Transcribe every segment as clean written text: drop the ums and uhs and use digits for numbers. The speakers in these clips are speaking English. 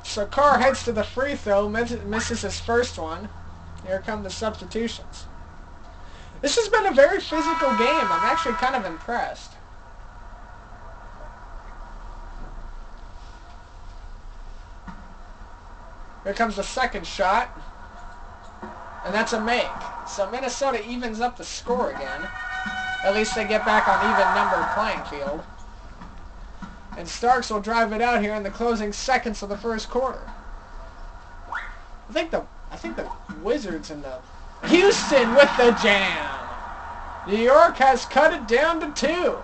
So Carr heads to the free throw, misses his first one. Here come the substitutions. This has been a very physical game. I'm actually kind of impressed. Here comes the second shot. And that's a make. So Minnesota evens up the score again. At least they get back on even numbered playing field. And Starks will drive it out here in the closing seconds of the first quarter. I think the Wizards and the Houston with the jam. New York has cut it down to 2.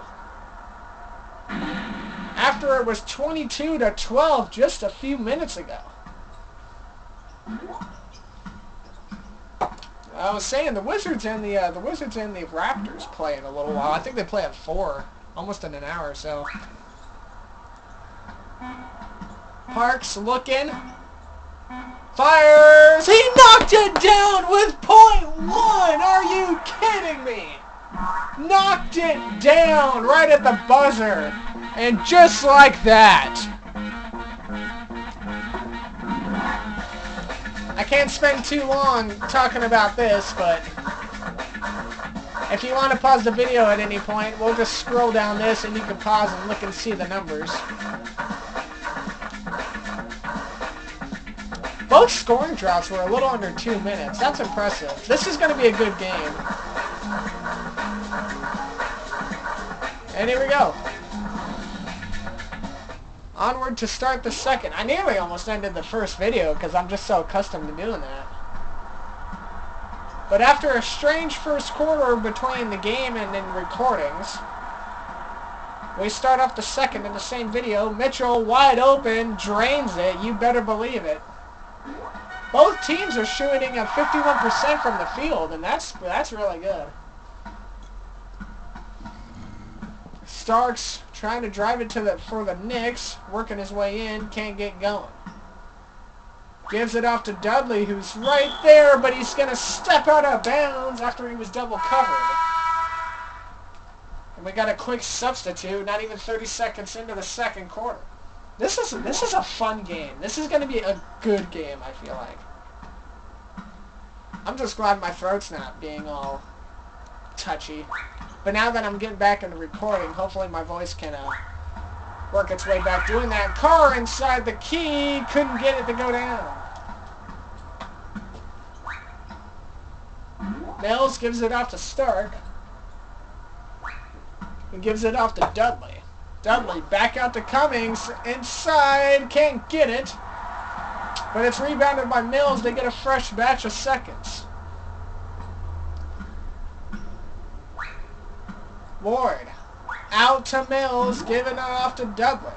After it was 22-12 just a few minutes ago. I was saying the Wizards and the Raptors play in a little while. I think they play at 4, almost in an hour or so. Parks looking, fires. He knocked it down with .1. Are you kidding me? Knocked it down right at the buzzer, and just like that. I can't spend too long talking about this, but if you want to pause the video at any point, we'll just scroll down this and you can pause and look and see the numbers. Both scoring droughts were a little under 2 minutes. That's impressive. This is going to be a good game. And here we go. Onward to start the second. I nearly almost ended the first video because I'm just so accustomed to doing that. But after a strange first quarter between the game and in recordings, we start off the second in the same video. Mitchell wide open, drains it. You better believe it. Both teams are shooting at 51% from the field, and that's really good. Starks trying to drive it for the Knicks, working his way in, can't get going. Gives it off to Dudley, who's right there, but he's going to step out of bounds after he was double covered. And we got a quick substitute, not even 30 seconds into the second quarter. This is a fun game. This is going to be a good game, I feel like. I'm just glad my throat's not being all touchy. But now that I'm getting back into recording, hopefully my voice can work its way back doing that. Carr inside the key, couldn't get it to go down. Mills gives it off to Stark. And gives it off to Dudley. Dudley back out to Cummings, inside, can't get it. But it's rebounded by Mills. They get a fresh batch of seconds. Ward out to Mills, giving it off to Dudley.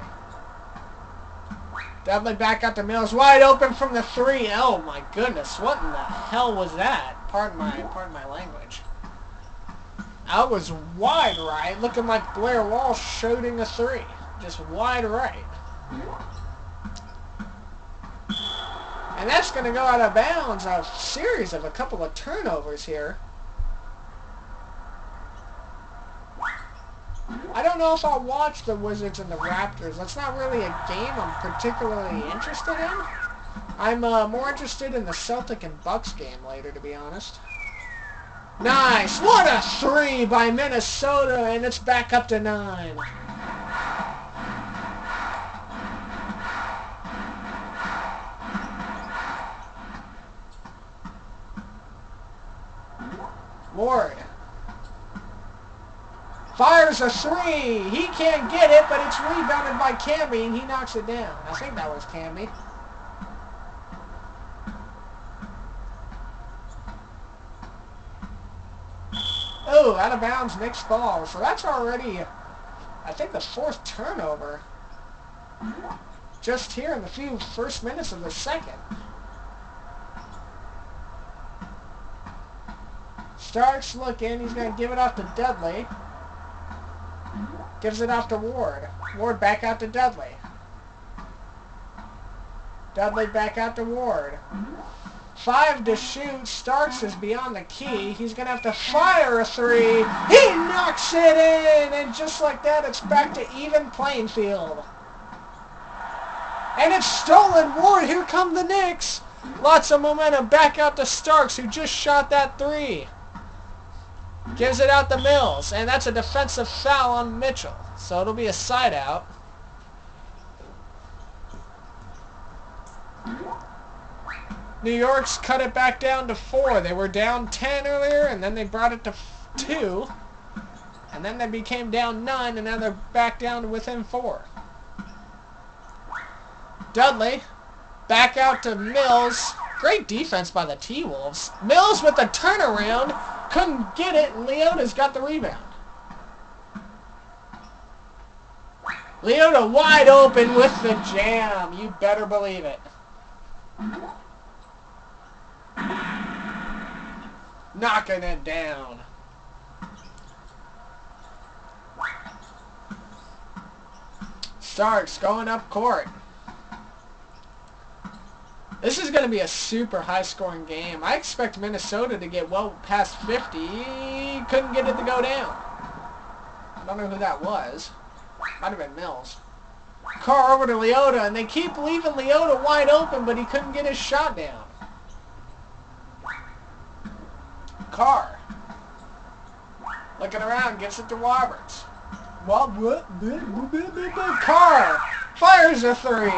Dudley back out to Mills, wide open from the 3. Oh my goodness, what in the hell was that? Pardon my language. I was wide right, looking like Blair Walsh shooting a 3. Just wide right. And that's going to go out of bounds. A series of a couple of turnovers here. I don't know if I'll watch the Wizards and the Raptors. That's not really a game I'm particularly interested in. I'm more interested in the Celtic and Bucks game later, to be honest. Nice! What a 3 by Minnesota, and it's back up to 9. Ward fires a 3. He can't get it, but it's rebounded by Camby, and he knocks it down. I think that was Camby. Oh, out of bounds, Knicks ball. So that's already, I think, the 4th turnover. Just here in the first minutes of the second. Starks looking. He's going to give it off to Dudley. Gives it off to Ward. Ward back out to Dudley. Dudley back out to Ward. 5 to shoot. Starks is beyond the key. He's going to have to fire a 3. He knocks it in! And just like that, it's back to even playing field. And it's stolen. Ward, here come the Knicks. Lots of momentum. Back out to Starks, who just shot that 3. Gives it out to Mills. And that's a defensive foul on Mitchell. So it'll be a side out. New York's cut it back down to 4. They were down 10 earlier, and then they brought it to 2. And then they became down 9, and now they're back down to within 4. Dudley, back out to Mills. Great defense by the T-Wolves. Mills with the turnaround. Couldn't get it, and Leota's got the rebound. Leota wide open with the jam. You better believe it. Knocking it down. Starks going up court. This is going to be a super high-scoring game. I expect Minnesota to get well past 50. Couldn't get it to go down. I don't know who that was. Might have been Mills. Carr over to Leota, and they keep leaving Leota wide open, but he couldn't get his shot down. Carr, looking around, gets it to Roberts. Carr fires a 3,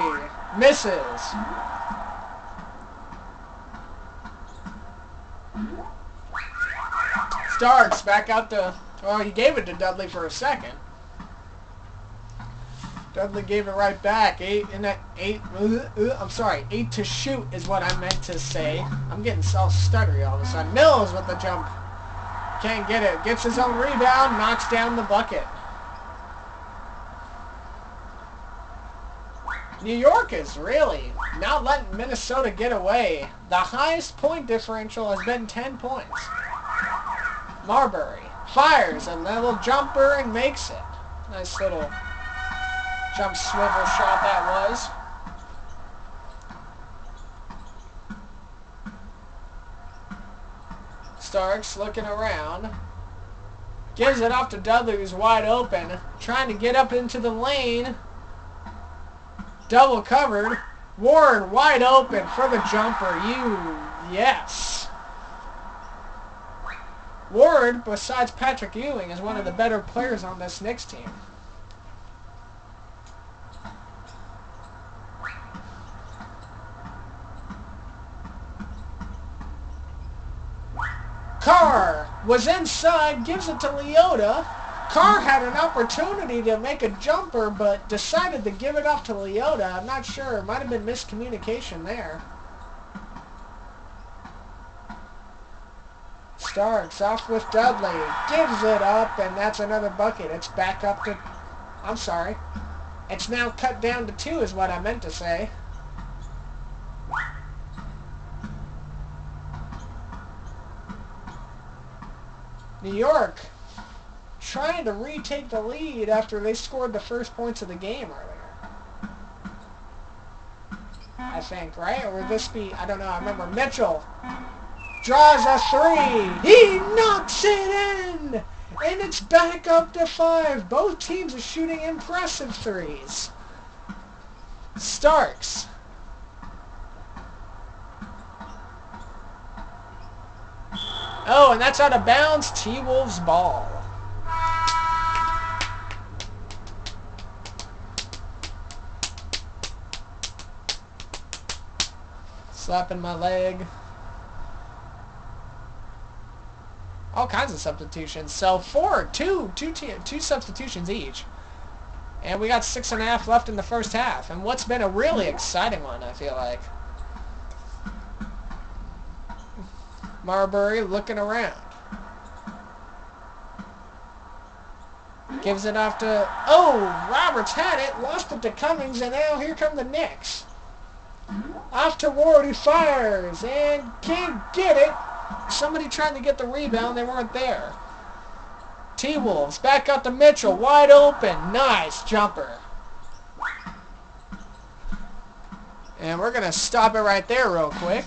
misses. Starks back out to, well, he gave it to Dudley for a second. Dudley gave it right back. 8 to shoot is what I meant to say. I'm getting so stuttery all of a sudden. Mills with the jump. Can't get it. Gets his own rebound. Knocks down the bucket. New York is really not letting Minnesota get away. The highest point differential has been 10 points. Marbury fires a little jumper and makes it. Nice little jump swivel shot that was. Starks looking around. Gives it off to Dudley, who's wide open. Trying to get up into the lane. Double covered. Ward wide open for the jumper. Yes. Ward, besides Patrick Ewing, is one of the better players on this Knicks team. Carr was inside, gives it to Leota. Carr had an opportunity to make a jumper, but decided to give it off to Leota. I'm not sure. It might have been miscommunication there. Starks off with Dudley. Gives it up, and that's another bucket. It's back up to... I'm sorry. It's now cut down to 2 is what I meant to say. New York trying to retake the lead after they scored the first points of the game earlier. I think, right? Or would this be, I don't know, I remember Mitchell draws a 3. He knocks it in! And it's back up to 5. Both teams are shooting impressive 3s. Starks. Oh, and that's out of bounds. T-Wolves ball. Slapping my leg. All kinds of substitutions. So two substitutions each. And we got 6.5 left in the first half. And what's been a really exciting one, I feel like. Marbury looking around. Gives it off to... Oh! Roberts had it. Lost it to Cummings. And now here come the Knicks. Off to Ward, who fires. And can't get it. Somebody trying to get the rebound. They weren't there. T-Wolves. Back up to Mitchell. Wide open. Nice jumper. And we're going to stop it right there real quick.